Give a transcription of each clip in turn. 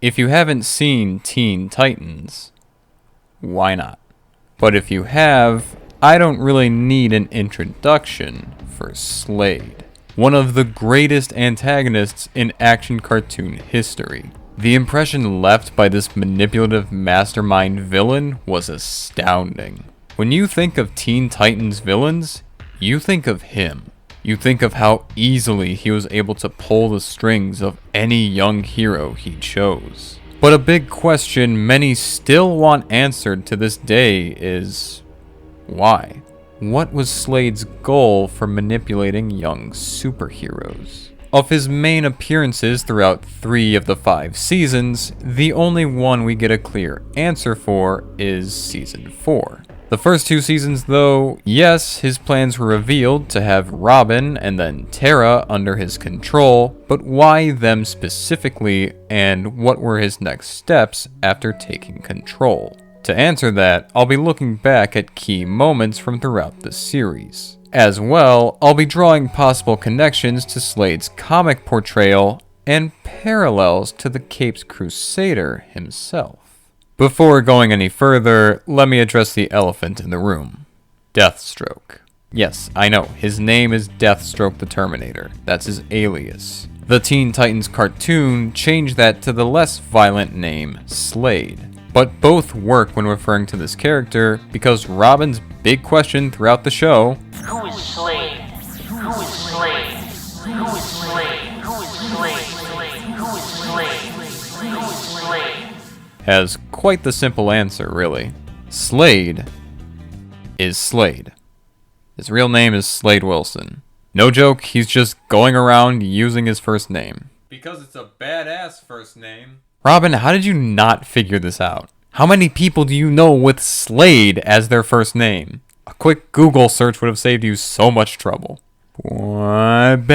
If you haven't seen Teen Titans, why not? But if you have, I don't really need an introduction for Slade, one of the greatest antagonists in action cartoon history. The impression left by this manipulative mastermind villain was astounding. When you think of Teen Titans villains, you think of him. You think of how easily he was able to pull the strings of any young hero he chose. But a big question many still want answered to this day is, why? What was Slade's goal for manipulating young superheroes? Of his main appearances throughout 3 of the 5 seasons, the only one we get a clear answer for is Season 4. The first 2 seasons though, yes, his plans were revealed to have Robin and then Tara under his control, but why them specifically, and what were his next steps after taking control? To answer that, I'll be looking back at key moments from throughout the series. As well, I'll be drawing possible connections to Slade's comic portrayal and parallels to the Capes Crusader himself. Before going any further, let me address the elephant in the room. Deathstroke. Yes, I know, his name is Deathstroke the Terminator. That's his alias. The Teen Titans cartoon changed that to the less violent name, Slade. But both work when referring to this character, because Robin's big question throughout the show, who is Slade? Who is Slade? Who is Slade? Who is Slade? Who is Slade? Who is Slade? has quite the simple answer, really. Slade is Slade. His real name is Slade Wilson. No joke, he's just going around using his first name. Because it's a badass first name. Robin, how did you not figure this out? How many people do you know with Slade as their first name? A quick Google search would have saved you so much trouble. When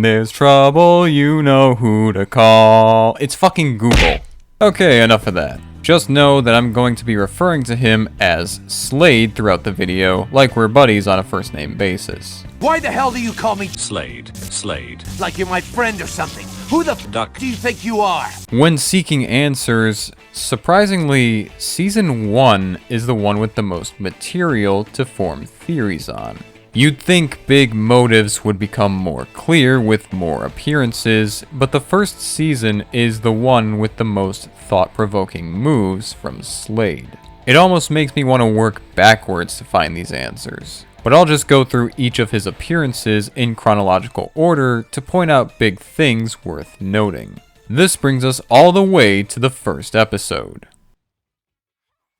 there's trouble, you know who to call. It's fucking Google. Okay, enough of that. Just know that I'm going to be referring to him as Slade throughout the video, like we're buddies on a first name basis. Why the hell do you call me Slade? Slade. like you're my friend or something? Who the Duck. do you think you are? When seeking answers, surprisingly, Season 1 is the one with the most material to form theories on. You'd think big motives would become more clear with more appearances, but the first season is the one with the most thought-provoking moves from Slade. It almost makes me want to work backwards to find these answers. But I'll just go through each of his appearances in chronological order to point out big things worth noting. This brings us all the way to the first episode.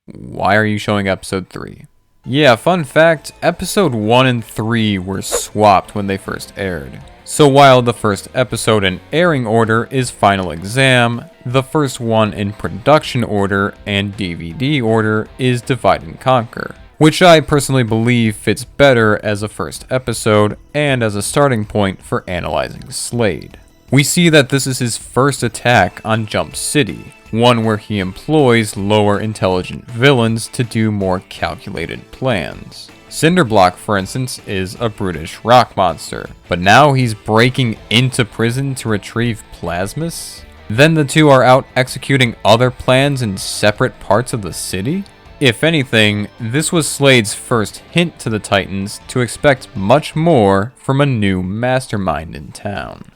Why are you showing episode 3? Yeah, fun fact, episode 1 and 3 were swapped when they first aired. So while the first episode in airing order is Final Exam, the first one in production order and DVD order is Divide and Conquer, which I personally believe fits better as a first episode and as a starting point for analyzing Slade. We see that this is his first attack on Jump City, one where he employs lower intelligent villains to do more calculated plans. Cinderblock, for instance, is a brutish rock monster, but now he's breaking into prison to retrieve Plasmus? Then the two are out executing other plans in separate parts of the city? If anything, this was Slade's first hint to the Titans to expect much more from a new mastermind in town.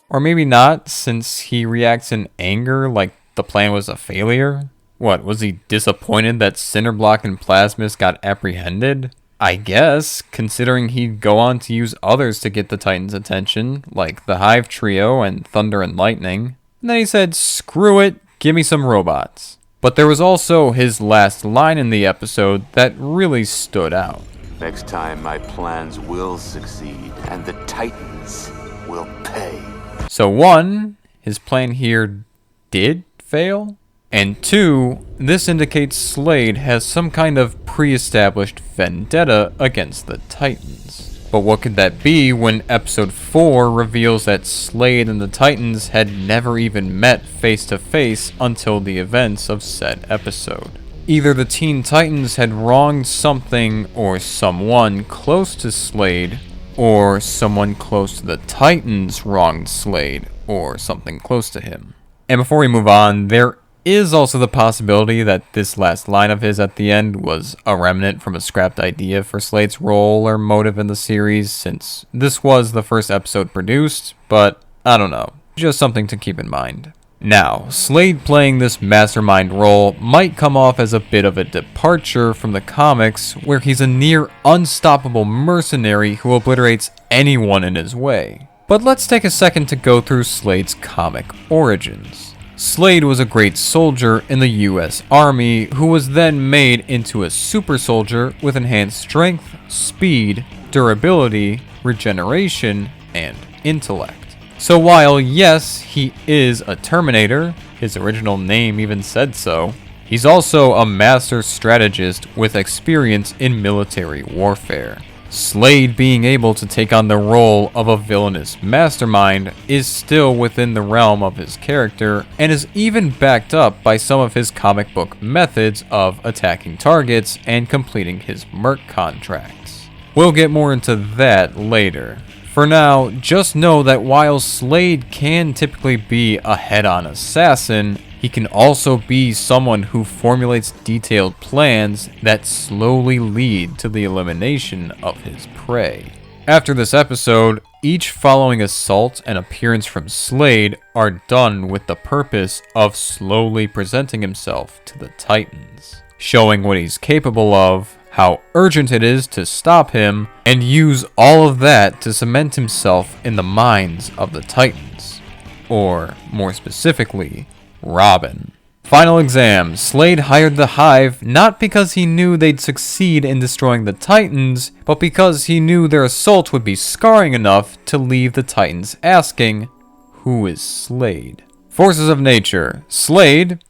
Or maybe not, since he reacts in anger like the plan was a failure? What, was he disappointed that Cinderblock and Plasmus got apprehended? I guess, considering he'd go on to use others to get the Titans' attention, like the Hive Trio and Thunder and Lightning. And then he said, screw it, give me some robots. But there was also his last line in the episode that really stood out. Next time my plans will succeed, and the Titans will pay. So 1, his plan here did fail? And 2, this indicates Slade has some kind of pre-established vendetta against the Titans. But what could that be when episode 4 reveals that Slade and the Titans had never even met face to face until the events of said episode? Either the Teen Titans had wronged something or someone close to Slade, or someone close to the Titans wronged Slade, or something close to him. And before we move on, there is also the possibility that this last line of his at the end was a remnant from a scrapped idea for Slade's role or motive in the series, since this was the first episode produced, but I don't know, just something to keep in mind. Now, Slade playing this mastermind role might come off as a bit of a departure from the comics, where he's a near unstoppable mercenary who obliterates anyone in his way. But let's take a second to go through Slade's comic origins. Slade was a great soldier in the US Army who was then made into a super soldier with enhanced strength, speed, durability, regeneration, and intellect. So while yes, he is a Terminator, his original name even said so, he's also a master strategist with experience in military warfare. Slade being able to take on the role of a villainous mastermind is still within the realm of his character, and is even backed up by some of his comic book methods of attacking targets and completing his merc contracts. We'll get more into that later. For now, just know that while Slade can typically be a head-on assassin, he can also be someone who formulates detailed plans that slowly lead to the elimination of his prey. After this episode, each following assault and appearance from Slade are done with the purpose of slowly presenting himself to the Titans, showing what he's capable of, how urgent it is to stop him, and use all of that to cement himself in the minds of the Titans. Or, more specifically, Robin. Final exam. Slade hired the Hive not because he knew they'd succeed in destroying the Titans, but because he knew their assault would be scarring enough to leave the Titans asking, who is Slade? Forces of nature. Slade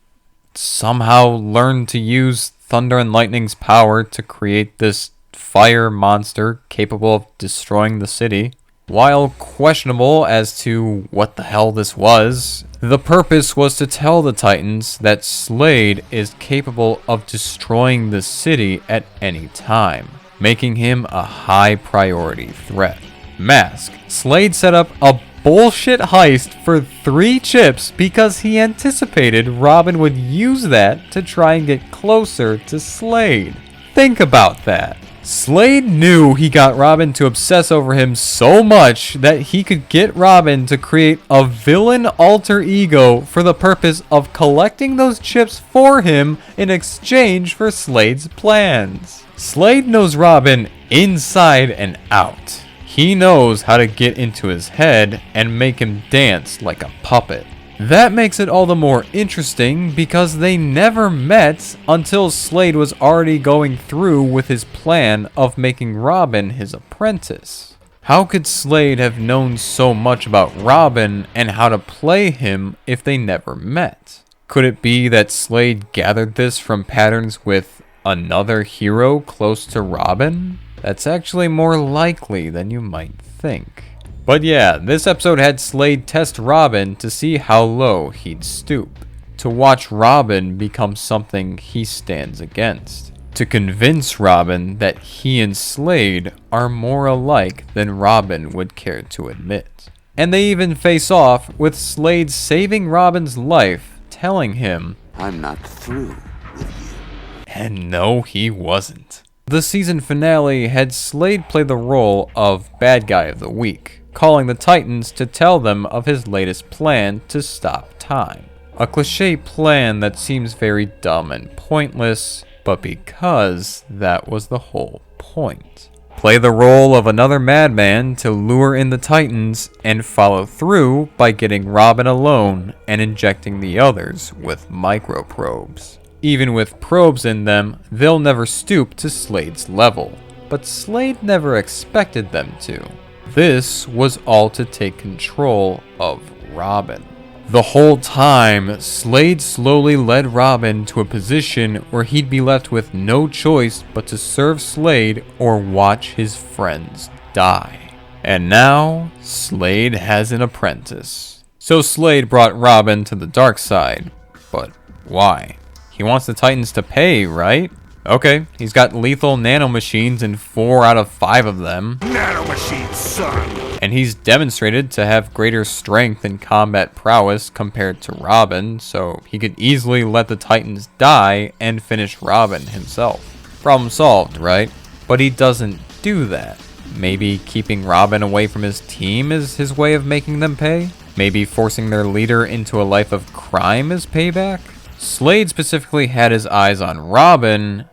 somehow learned to use Thunder and Lightning's power to create this fire monster capable of destroying the city. While questionable as to what the hell this was, the purpose was to tell the Titans that Slade is capable of destroying the city at any time, making him a high priority threat. Mask. Slade set up a bullshit heist for 3 chips because he anticipated Robin would use that to try and get closer to Slade. Think about that. Slade knew he got Robin to obsess over him so much that he could get Robin to create a villain alter ego for the purpose of collecting those chips for him in exchange for Slade's plans. Slade knows Robin inside and out. He knows how to get into his head and make him dance like a puppet. That makes it all the more interesting because they never met until Slade was already going through with his plan of making Robin his apprentice. How could Slade have known so much about Robin and how to play him if they never met? Could it be that Slade gathered this from patterns with another hero close to Robin? That's actually more likely than you might think. But yeah, this episode had Slade test Robin to see how low he'd stoop, to watch Robin become something he stands against, to convince Robin that he and Slade are more alike than Robin would care to admit. And they even face off with Slade saving Robin's life, telling him, I'm not through with you. And no, he wasn't. The season finale had Slade play the role of bad guy of the week, calling the Titans to tell them of his latest plan to stop time. A cliche plan that seems very dumb and pointless, but because that was the whole point. Play the role of another madman to lure in the Titans, and follow through by getting Robin alone and injecting the others with microprobes. Even with probes in them, they'll never stoop to Slade's level, but Slade never expected them to. This was all to take control of Robin. The whole time, Slade slowly led Robin to a position where he'd be left with no choice but to serve Slade or watch his friends die. And now, Slade has an apprentice. So Slade brought Robin to the dark side. But why? He wants the Titans to pay, right? Okay, he's got lethal nanomachines in 4 out of 5 of them. Nanomachine, son! And he's demonstrated to have greater strength and combat prowess compared to Robin, so he could easily let the Titans die and finish Robin himself. Problem solved, right? But he doesn't do that. Maybe keeping Robin away from his team is his way of making them pay? Maybe forcing their leader into a life of crime is payback? Slade specifically had his eyes on Robin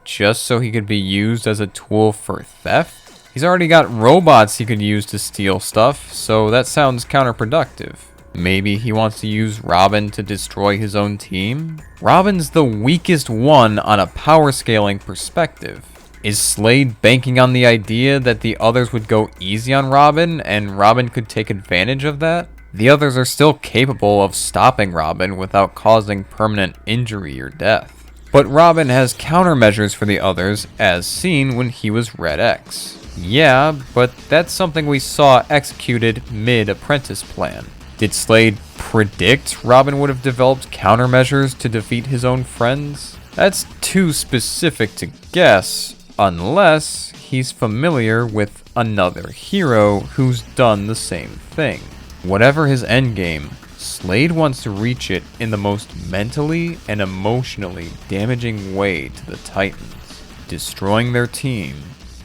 just so he could be used as a tool for theft? He's already got robots he could use to steal stuff, so that sounds counterproductive. Maybe he wants to use Robin to destroy his own team? Robin's the weakest one on a power scaling perspective. Is Slade banking on the idea that the others would go easy on Robin and Robin could take advantage of that? The others are still capable of stopping Robin without causing permanent injury or death. But Robin has countermeasures for the others, as seen when he was Red X. Yeah, but that's something we saw executed mid-apprentice plan. Did Slade predict Robin would have developed countermeasures to defeat his own friends? That's too specific to guess, unless he's familiar with another hero who's done the same thing. Whatever his endgame, Slade wants to reach it in the most mentally and emotionally damaging way to the Titans, destroying their team,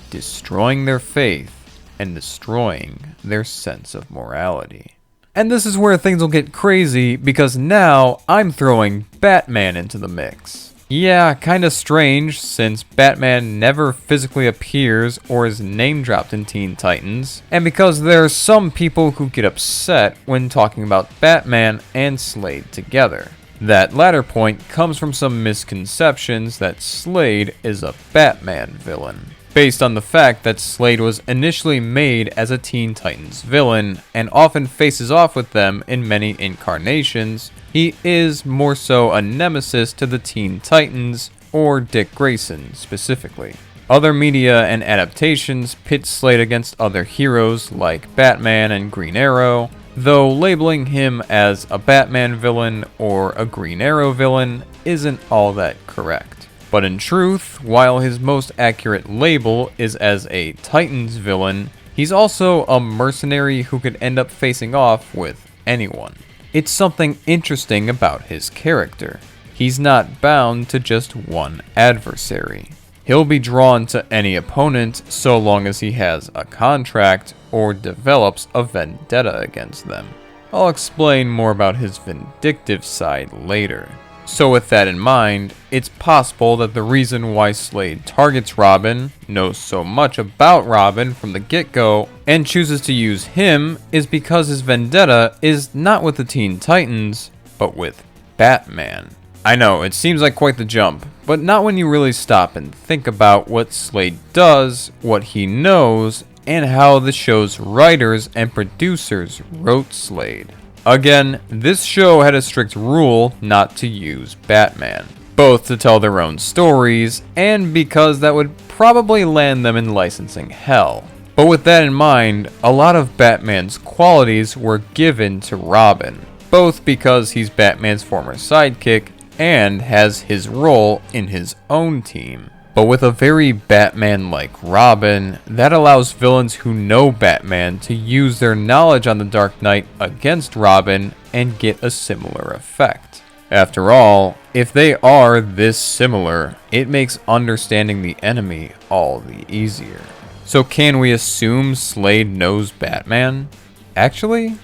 destroying their faith, and destroying their sense of morality. And this is where things will get crazy, because now I'm throwing Batman into the mix. Yeah, kinda strange, since Batman never physically appears or is name-dropped in Teen Titans, and because there are some people who get upset when talking about Batman and Slade together. That latter point comes from some misconceptions that Slade is a Batman villain, based on the fact that Slade was initially made as a Teen Titans villain, and often faces off with them in many incarnations. He is more so a nemesis to the Teen Titans, or Dick Grayson specifically. Other media and adaptations pit Slade against other heroes like Batman and Green Arrow, though labeling him as a Batman villain or a Green Arrow villain isn't all that correct. But in truth, while his most accurate label is as a Titans villain, he's also a mercenary who could end up facing off with anyone. It's something interesting about his character. He's not bound to just one adversary. He'll be drawn to any opponent so long as he has a contract or develops a vendetta against them. I'll explain more about his vindictive side later. So with that in mind, it's possible that the reason why Slade targets Robin, knows so much about Robin from the get-go, and chooses to use him is because his vendetta is not with the Teen Titans, but with Batman. I know, it seems like quite the jump, but not when you really stop and think about what Slade does, what he knows, and how the show's writers and producers wrote Slade. Again, this show had a strict rule not to use Batman, both to tell their own stories, and because that would probably land them in licensing hell. But with that in mind, a lot of Batman's qualities were given to Robin, both because he's Batman's former sidekick and has his role in his own team. But with a very Batman-like Robin, that allows villains who know Batman to use their knowledge on the Dark Knight against Robin and get a similar effect. After all, if they are this similar, it makes understanding the enemy all the easier. So can we assume Slade knows Batman? Actually,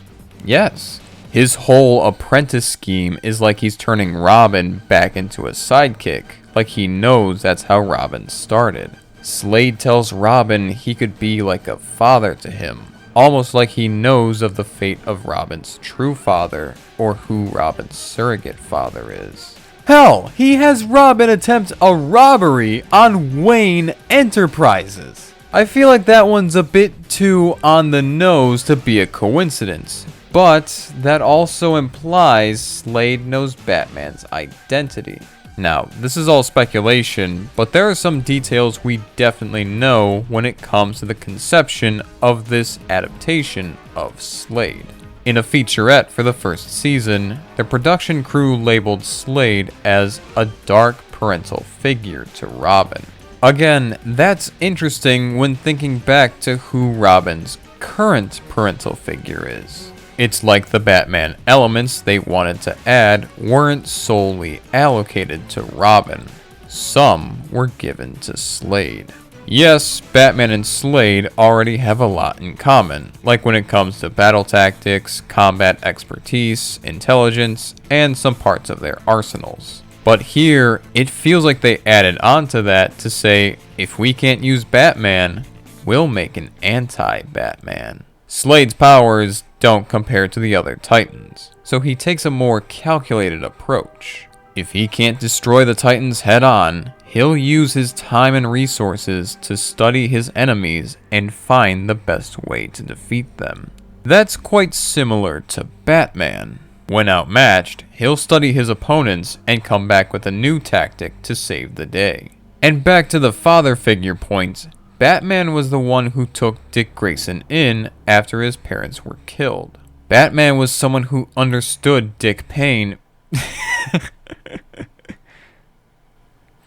yes. His whole apprentice scheme is like he's turning Robin back into a sidekick, like he knows that's how Robin started. Slade tells Robin he could be like a father to him, almost like he knows of the fate of Robin's true father, or who Robin's surrogate father is. Hell, he has Robin attempt a robbery on Wayne Enterprises. I feel like that one's a bit too on the nose to be a coincidence. But that also implies Slade knows Batman's identity. Now, this is all speculation, but there are some details we definitely know when it comes to the conception of this adaptation of Slade. In a featurette for the first season, the production crew labeled Slade as a dark parental figure to Robin. Again, that's interesting when thinking back to who Robin's current parental figure is. It's like the Batman elements they wanted to add weren't solely allocated to Robin. Some were given to Slade. Yes, Batman and Slade already have a lot in common, like when it comes to battle tactics, combat expertise, intelligence, and some parts of their arsenals. But here, it feels like they added onto that to say, if we can't use Batman, we'll make an anti-Batman. Slade's powers don't compare to the other Titans, so he takes a more calculated approach. If he can't destroy the Titans head-on, he'll use his time and resources to study his enemies and find the best way to defeat them. That's quite similar to Batman. When outmatched, he'll study his opponents and come back with a new tactic to save the day. And back to the father figure point, Batman was the one who took Dick Grayson in after his parents were killed. Batman was someone who understood Dick Payne.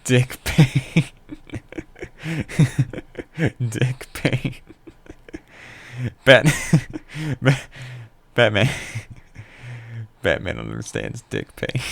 Dick Payne. Dick Payne. Batman. Batman understands Dick Payne.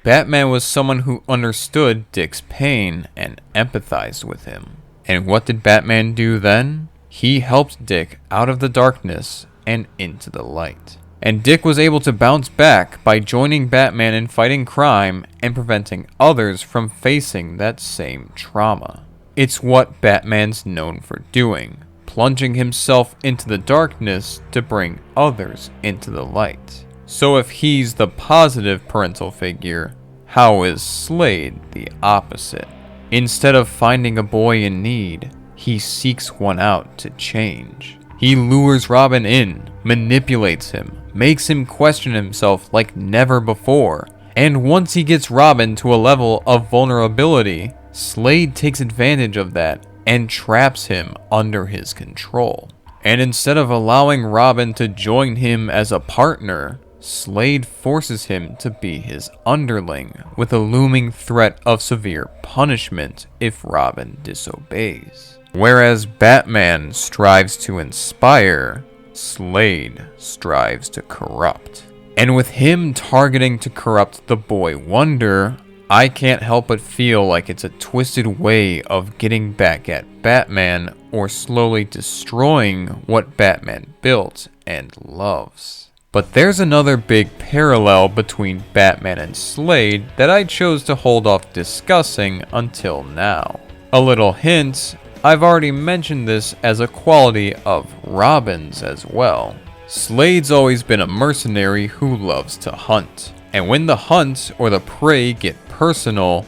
Batman was someone who understood Dick's pain and empathized with him. And what did Batman do then? He helped Dick out of the darkness and into the light. And Dick was able to bounce back by joining Batman in fighting crime and preventing others from facing that same trauma. It's what Batman's known for doing, plunging himself into the darkness to bring others into the light. So if he's the positive parental figure, how is Slade the opposite? Instead of finding a boy in need, he seeks one out to change. He lures Robin in, manipulates him, makes him question himself like never before, and once he gets Robin to a level of vulnerability, Slade takes advantage of that and traps him under his control. And instead of allowing Robin to join him as a partner, Slade forces him to be his underling, with a looming threat of severe punishment if Robin disobeys. Whereas Batman strives to inspire, Slade strives to corrupt. And with him targeting to corrupt the boy Wonder, I can't help but feel like it's a twisted way of getting back at Batman or slowly destroying what Batman built and loves. But there's another big parallel between Batman and Slade that I chose to hold off discussing until now. A little hint, I've already mentioned this as a quality of Robin's as well. Slade's always been a mercenary who loves to hunt. And when the hunt or the prey get personal,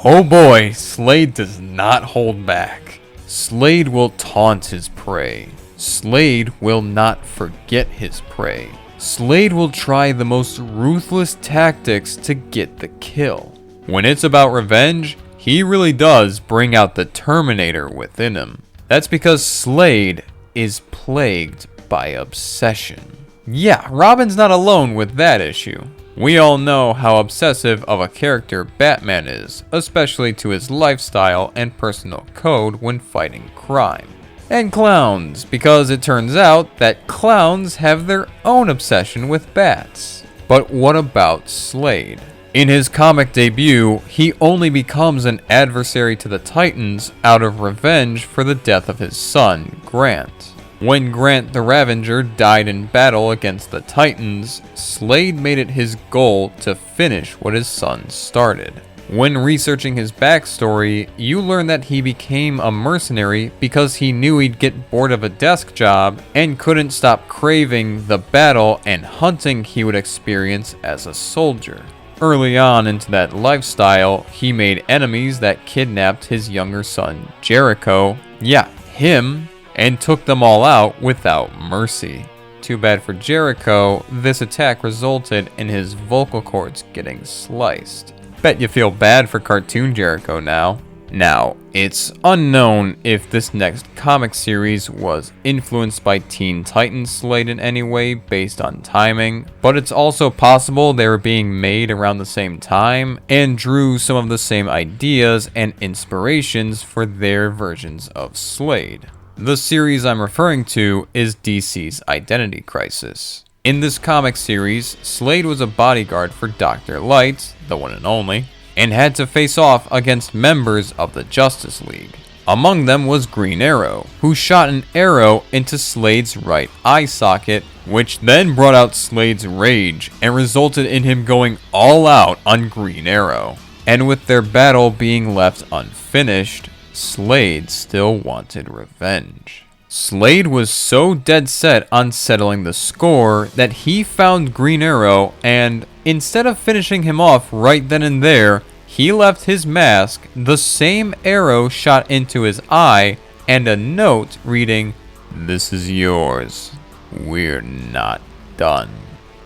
oh boy, Slade does not hold back. Slade will taunt his prey. Slade will not forget his prey. Slade will try the most ruthless tactics to get the kill. When it's about revenge, he really does bring out the Terminator within him. That's because Slade is plagued by obsession. Yeah, Robin's not alone with that issue. We all know how obsessive of a character Batman is, especially to his lifestyle and personal code when fighting crime. And clowns, because it turns out that clowns have their own obsession with bats. But what about Slade? In his comic debut, he only becomes an adversary to the Titans out of revenge for the death of his son, Grant. When Grant the Ravager died in battle against the Titans, Slade made it his goal to finish what his son started. When researching his backstory, you learn that he became a mercenary because he knew he'd get bored of a desk job and couldn't stop craving the battle and hunting he would experience as a soldier. Early on into that lifestyle, he made enemies that kidnapped his younger son, Jericho, him, and took them all out without mercy. Too bad for Jericho, this attack resulted in his vocal cords getting sliced. Bet you feel bad for cartoon Jericho now. Now, it's unknown if this next comic series was influenced by Teen Titans Slade in any way based on timing, but it's also possible they were being made around the same time and drew some of the same ideas and inspirations for their versions of Slade. The series I'm referring to is DC's Identity Crisis. In this comic series, Slade was a bodyguard for Dr. Light, the one and only, and had to face off against members of the Justice League. Among them was Green Arrow, who shot an arrow into Slade's right eye socket, which then brought out Slade's rage and resulted in him going all out on Green Arrow. And with their battle being left unfinished, Slade still wanted revenge. Slade was so dead set on settling the score that he found Green Arrow and, instead of finishing him off right then and there, he left his mask, the same arrow shot into his eye, and a note reading, "This is yours. We're not done."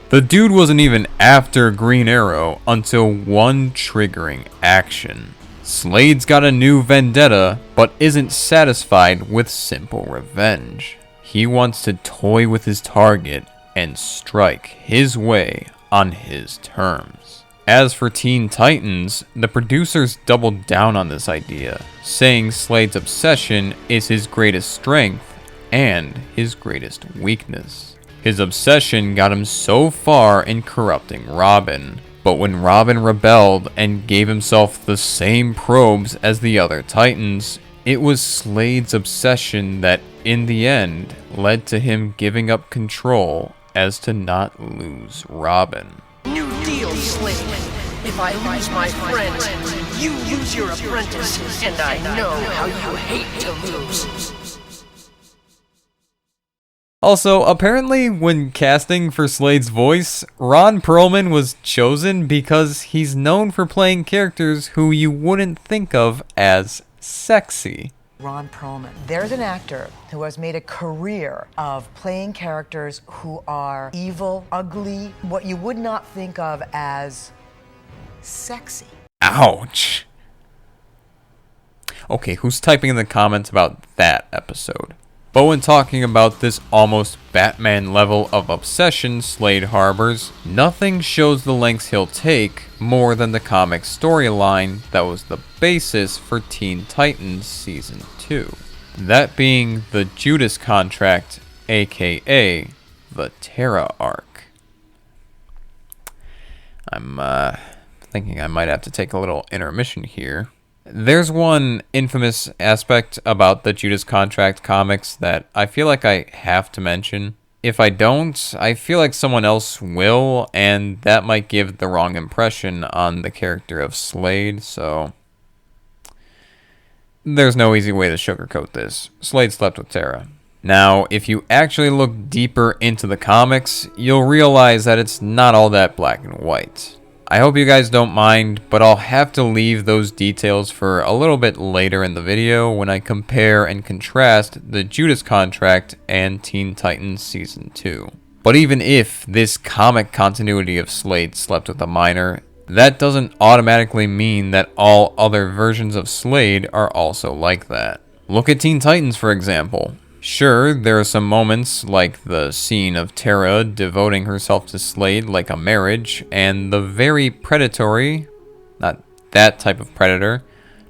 The dude wasn't even after Green Arrow until one triggering action. Slade's got a new vendetta, but isn't satisfied with simple revenge. He wants to toy with his target and strike his way on his terms. As for Teen Titans, the producers doubled down on this idea, saying Slade's obsession is his greatest strength and his greatest weakness. His obsession got him so far in corrupting Robin, but when Robin rebelled and gave himself the same probes as the other Titans, it was Slade's obsession that, in the end, led to him giving up control as to not lose Robin. New deal, Slade. If I lose my friends, you lose your apprentices, and I know how you hate to lose. Also, apparently when casting for Slade's voice, Ron Perlman was chosen because he's known for playing characters who you wouldn't think of as sexy. Ron Perlman. There's an actor who has made a career of playing characters who are evil, ugly, what you would not think of as sexy. Ouch. Okay, who's typing in the comments about that episode? But when talking about this almost Batman level of obsession Slade harbors, nothing shows the lengths he'll take more than the comic storyline that was the basis for Teen Titans Season 2. That being the Judas contract, aka the Terra arc. I'm thinking I might have to take a little intermission here. There's one infamous aspect about the Judas Contract comics that I feel like I have to mention. If I don't, I feel like someone else will, and that might give the wrong impression on the character of Slade, so there's no easy way to sugarcoat this. Slade slept with Terra. Now, if you actually look deeper into the comics, you'll realize that it's not all that black and white. I hope you guys don't mind, but I'll have to leave those details for a little bit later in the video when I compare and contrast the Judas Contract and Teen Titans Season 2. But even if this comic continuity of Slade slept with a minor, that doesn't automatically mean that all other versions of Slade are also like that. Look at Teen Titans, for example. Sure, there are some moments, like the scene of Terra devoting herself to Slade like a marriage, and the very predatory, not that type of predator,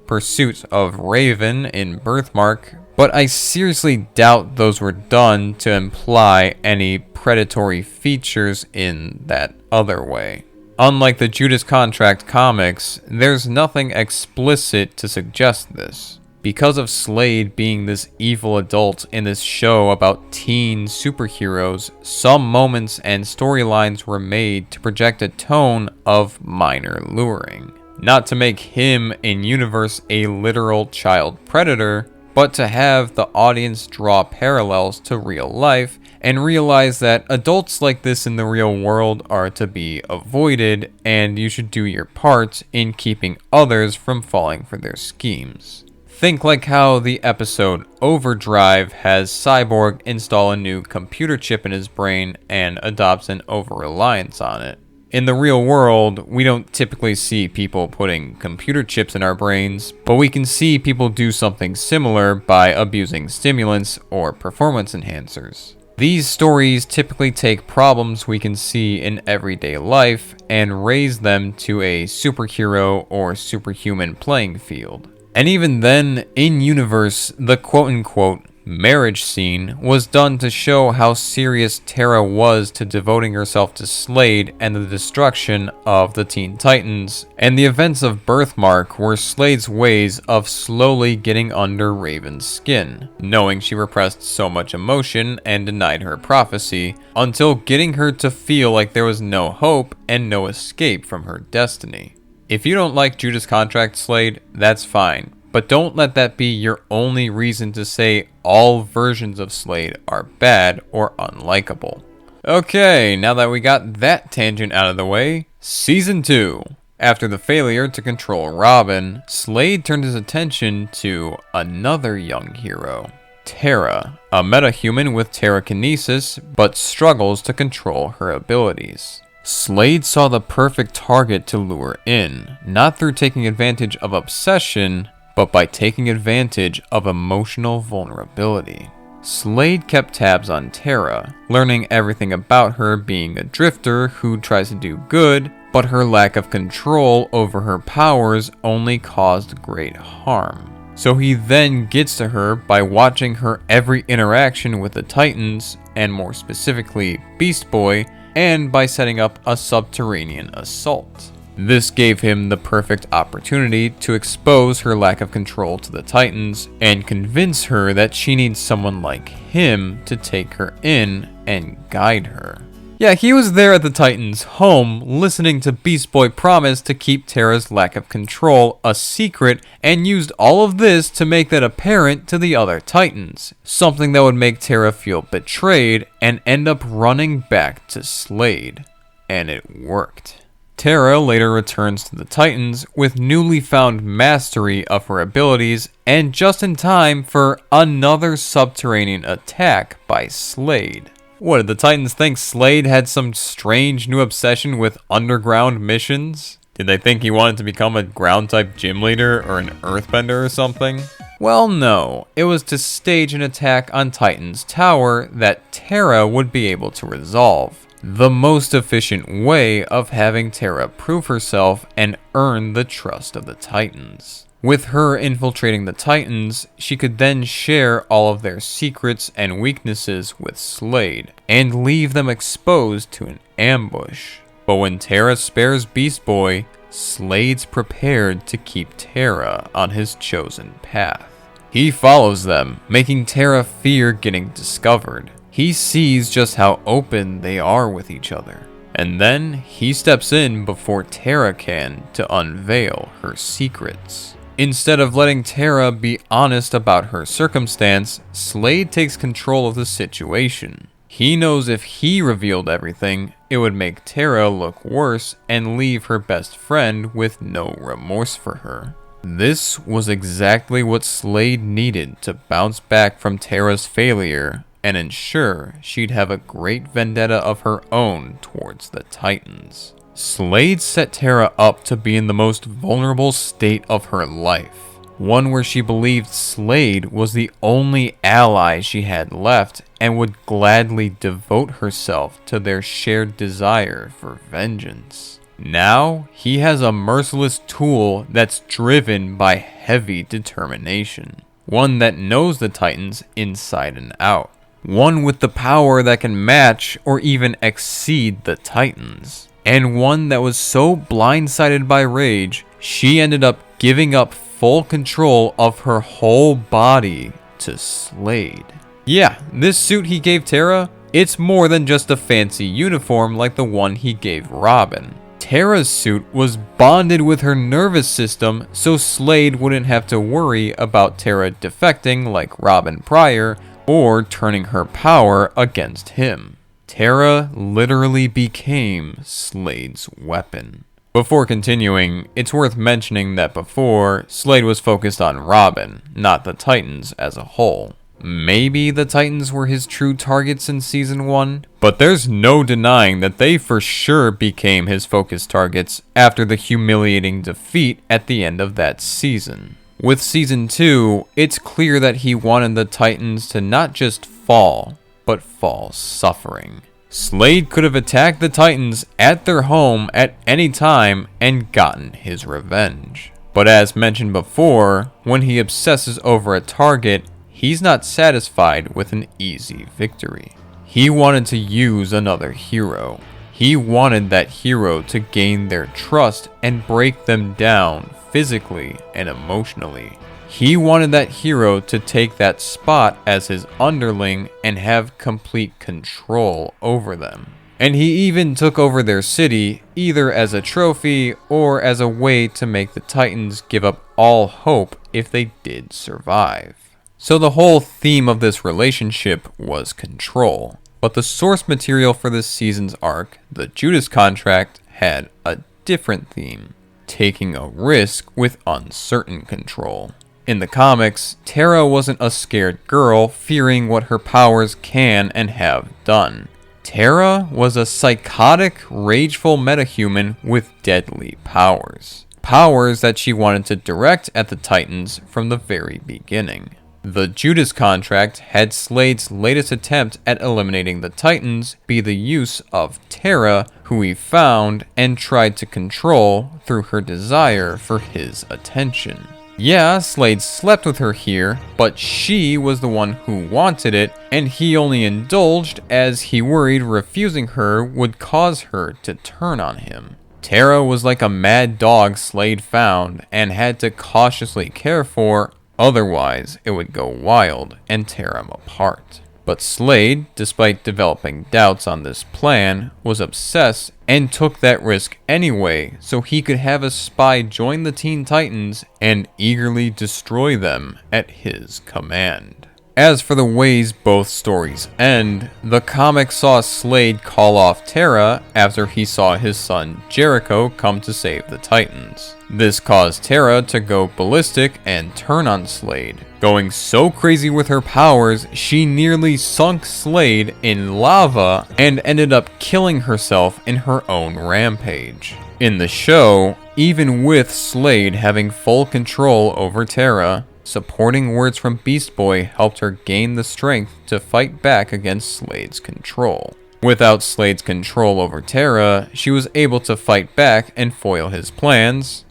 pursuit of Raven in Birthmark, but I seriously doubt those were done to imply any predatory features in that other way. Unlike the Judas Contract comics, there's nothing explicit to suggest this. Because of Slade being this evil adult in this show about teen superheroes, some moments and storylines were made to project a tone of minor luring. Not to make him in universe a literal child predator, but to have the audience draw parallels to real life and realize that adults like this in the real world are to be avoided, and you should do your part in keeping others from falling for their schemes. Think like how the episode Overdrive has Cyborg install a new computer chip in his brain and adopts an over-reliance on it. In the real world, we don't typically see people putting computer chips in our brains, but we can see people do something similar by abusing stimulants or performance enhancers. These stories typically take problems we can see in everyday life and raise them to a superhero or superhuman playing field. And even then, in-universe, the quote-unquote marriage scene was done to show how serious Tara was to devoting herself to Slade and the destruction of the Teen Titans, and the events of Birthmark were Slade's ways of slowly getting under Raven's skin, knowing she repressed so much emotion and denied her prophecy, until getting her to feel like there was no hope and no escape from her destiny. If you don't like Judas' contract, Slade, that's fine. But don't let that be your only reason to say all versions of Slade are bad or unlikable. Okay, now that we got that tangent out of the way, Season 2. After the failure to control Robin, Slade turned his attention to another young hero, Tara, a metahuman with Terrakinesis, but struggles to control her abilities. Slade saw the perfect target to lure in, not through taking advantage of obsession, but by taking advantage of emotional vulnerability. Slade kept tabs on Tara, learning everything about her being a drifter who tries to do good, but her lack of control over her powers only caused great harm. So he then gets to her by watching her every interaction with the Titans, and more specifically Beast Boy, and by setting up a subterranean assault. This gave him the perfect opportunity to expose her lack of control to the Titans and convince her that she needs someone like him to take her in and guide her. Yeah, he was there at the Titans' home listening to Beast Boy promise to keep Tara's lack of control a secret, and used all of this to make that apparent to the other Titans, something that would make Tara feel betrayed and end up running back to Slade. And it worked. Tara later returns to the Titans with newly found mastery of her abilities and just in time for another subterranean attack by Slade. What, did the Titans think Slade had some strange new obsession with underground missions? Did they think he wanted to become a ground-type gym leader or an earthbender or something? Well, no. It was to stage an attack on Titan's tower that Tara would be able to resolve. The most efficient way of having Tara prove herself and earn the trust of the Titans. With her infiltrating the Titans, she could then share all of their secrets and weaknesses with Slade, and leave them exposed to an ambush. But when Tara spares Beast Boy, Slade's prepared to keep Tara on his chosen path. He follows them, making Tara fear getting discovered. He sees just how open they are with each other, and then he steps in before Tara can to unveil her secrets. Instead of letting Tara be honest about her circumstance, Slade takes control of the situation. He knows if he revealed everything, it would make Tara look worse and leave her best friend with no remorse for her. This was exactly what Slade needed to bounce back from Tara's failure and ensure she'd have a great vendetta of her own towards the Titans. Slade set Tara up to be in the most vulnerable state of her life, one where she believed Slade was the only ally she had left and would gladly devote herself to their shared desire for vengeance. Now, he has a merciless tool that's driven by heavy determination, one that knows the Titans inside and out. One with the power that can match or even exceed the Titans. And one that was so blindsided by rage, she ended up giving up full control of her whole body to Slade. Yeah, this suit he gave Tara, it's more than just a fancy uniform like the one he gave Robin. Tara's suit was bonded with her nervous system so Slade wouldn't have to worry about Tara defecting like Robin prior, or turning her power against him. Tara literally became Slade's weapon. Before continuing, it's worth mentioning that before, Slade was focused on Robin, not the Titans as a whole. Maybe the Titans were his true targets in Season 1, but there's no denying that they for sure became his focus targets after the humiliating defeat at the end of that season. With Season 2, it's clear that he wanted the Titans to not just fall, but fall suffering. Slade could have attacked the Titans at their home at any time and gotten his revenge. But as mentioned before, when he obsesses over a target, he's not satisfied with an easy victory. He wanted to use another hero. He wanted that hero to gain their trust and break them down physically and emotionally. He wanted that hero to take that spot as his underling and have complete control over them. And he even took over their city either as a trophy or as a way to make the Titans give up all hope if they did survive. So the whole theme of this relationship was control. But the source material for this season's arc, the Judas contract, had a different theme: taking a risk with uncertain control. In the comics, Tara wasn't a scared girl fearing what her powers can and have done. Tara was a psychotic, rageful metahuman with deadly powers. Powers that she wanted to direct at the Titans from the very beginning. The Judas contract had Slade's latest attempt at eliminating the Titans be the use of Tara, who he found and tried to control through her desire for his attention. Yeah, Slade slept with her here, but she was the one who wanted it, and he only indulged as he worried refusing her would cause her to turn on him. Tara was like a mad dog Slade found and had to cautiously care for, otherwise it would go wild and tear him apart. But Slade, despite developing doubts on this plan, was obsessed and took that risk anyway so he could have a spy join the Teen Titans and eagerly destroy them at his command. As for the ways both stories end, the comic saw Slade call off Tara after he saw his son Jericho come to save the Titans. This caused Tara to go ballistic and turn on Slade. Going so crazy with her powers, she nearly sunk Slade in lava and ended up killing herself in her own rampage. In the show, even with Slade having full control over Tara, supporting words from Beast Boy helped her gain the strength to fight back against Slade's control. Without Slade's control over Tara, she was able to fight back and foil his plans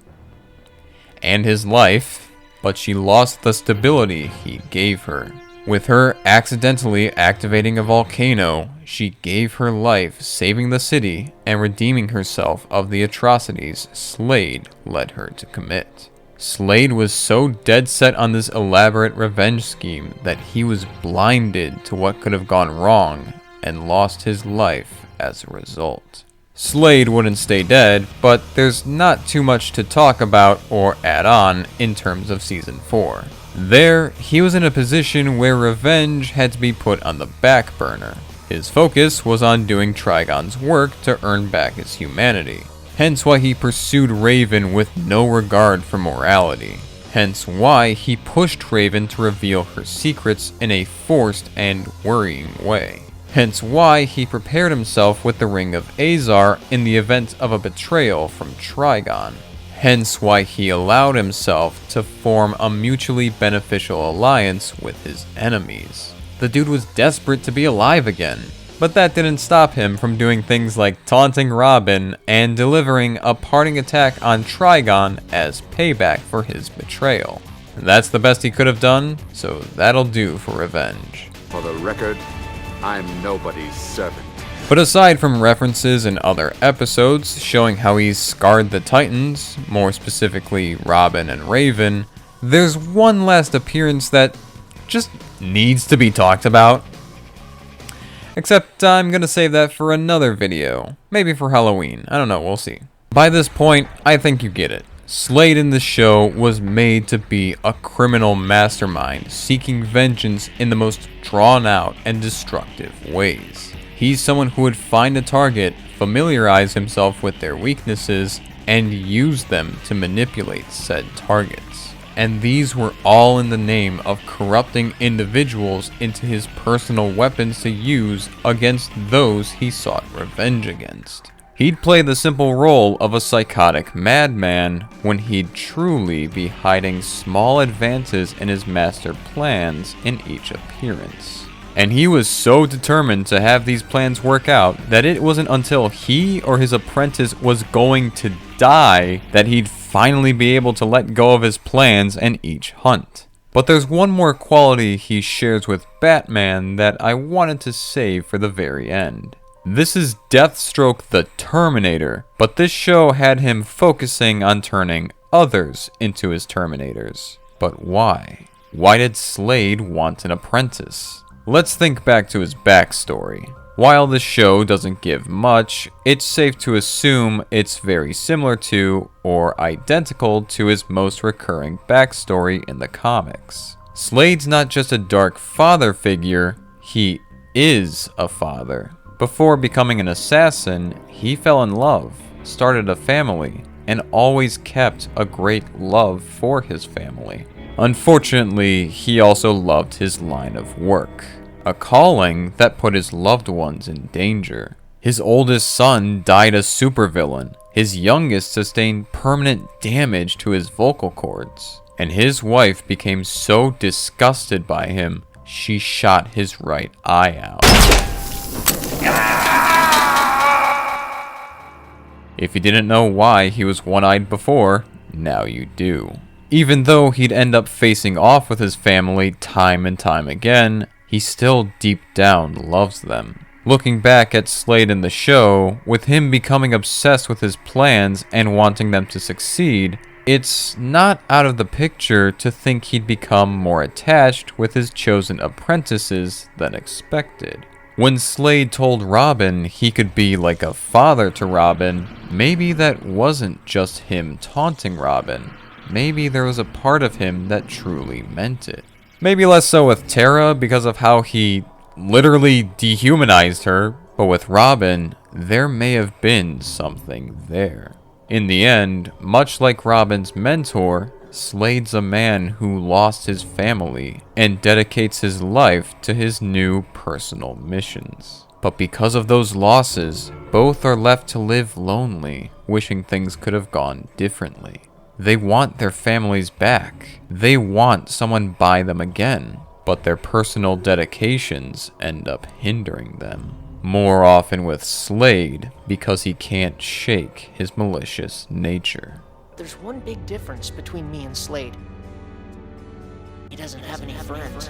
and his life, but she lost the stability he gave her. With her accidentally activating a volcano, she gave her life saving the city and redeeming herself of the atrocities Slade led her to commit. Slade was so dead set on this elaborate revenge scheme that he was blinded to what could have gone wrong and lost his life as a result. Slade wouldn't stay dead, but there's not too much to talk about or add on in terms of Season 4. There, he was in a position where revenge had to be put on the back burner. His focus was on doing Trigon's work to earn back his humanity. Hence why he pursued Raven with no regard for morality. Hence why he pushed Raven to reveal her secrets in a forced and worrying way. Hence why he prepared himself with the Ring of Azar in the event of a betrayal from Trigon. Hence why he allowed himself to form a mutually beneficial alliance with his enemies. The dude was desperate to be alive again. But that didn't stop him from doing things like taunting Robin and delivering a parting attack on Trigon as payback for his betrayal. That's the best he could have done, so that'll do for revenge. For the record, I'm nobody's servant. But aside from references in other episodes showing how he's scarred the Titans, more specifically Robin and Raven, there's one last appearance that just needs to be talked about. Except I'm gonna save that for another video. Maybe for Halloween. I don't know, we'll see. By this point, I think you get it. Slade in the show was made to be a criminal mastermind seeking vengeance in the most drawn out and destructive ways. He's someone who would find a target, familiarize himself with their weaknesses, and use them to manipulate said targets. and these were all in the name of corrupting individuals into his personal weapons to use against those he sought revenge against. He'd play the simple role of a psychotic madman when he'd truly be hiding small advances in his master plans in each appearance. And he was so determined to have these plans work out that it wasn't until he or his apprentice was going to die that he'd finally be able to let go of his plans and each hunt. But there's one more quality he shares with Batman that I wanted to save for the very end. This is Deathstroke the Terminator, but this show had him focusing on turning others into his Terminators. But why? Why did Slade want an apprentice? Let's think back to his backstory. While the show doesn't give much, it's safe to assume it's very similar to, or identical to, his most recurring backstory in the comics. Slade's not just a dark father figure, he is a father. Before becoming an assassin, he fell in love, started a family, and always kept a great love for his family. Unfortunately, he also loved his line of work, a calling that put his loved ones in danger. His oldest son died a supervillain, his youngest sustained permanent damage to his vocal cords, and his wife became so disgusted by him, she shot his right eye out. If you didn't know why he was one-eyed before, now you do. Even though he'd end up facing off with his family time and time again, he still deep down loves them. Looking back at Slade in the show, with him becoming obsessed with his plans and wanting them to succeed, it's not out of the picture to think he'd become more attached with his chosen apprentices than expected. When Slade told Robin he could be like a father to Robin, maybe that wasn't just him taunting Robin. Maybe there was a part of him that truly meant it. Maybe less so with Tara because of how he literally dehumanized her, but with Robin, there may have been something there. In the end, much like Robin's mentor, Slade's a man who lost his family and dedicates his life to his new personal missions. But because of those losses, both are left to live lonely, wishing things could have gone differently. They want their families back. They want someone by them again, but their personal dedications end up hindering them. More often with Slade because he can't shake his malicious nature. There's one big difference between me and Slade. He doesn't have any friends.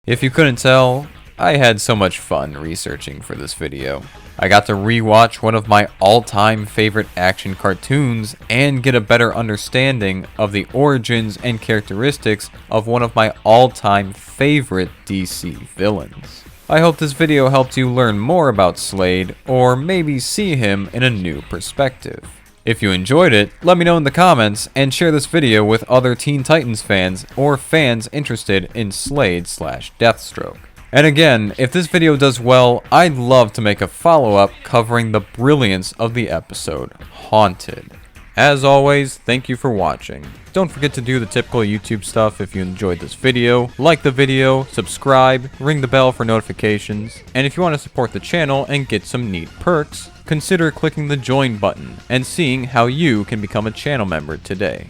If you couldn't tell, I had so much fun researching for this video. I got to rewatch one of my all-time favorite action cartoons and get a better understanding of the origins and characteristics of one of my all-time favorite DC villains. I hope this video helped you learn more about Slade, or maybe see him in a new perspective. If you enjoyed it, let me know in the comments, and share this video with other Teen Titans fans, or fans interested in Slade/Deathstroke. And again, if this video does well, I'd love to make a follow-up covering the brilliance of the episode Haunted. As always, thank you for watching. Don't forget to do the typical YouTube stuff if you enjoyed this video. Like the video, subscribe, ring the bell for notifications, and if you want to support the channel and get some neat perks, consider clicking the join button and seeing how you can become a channel member today.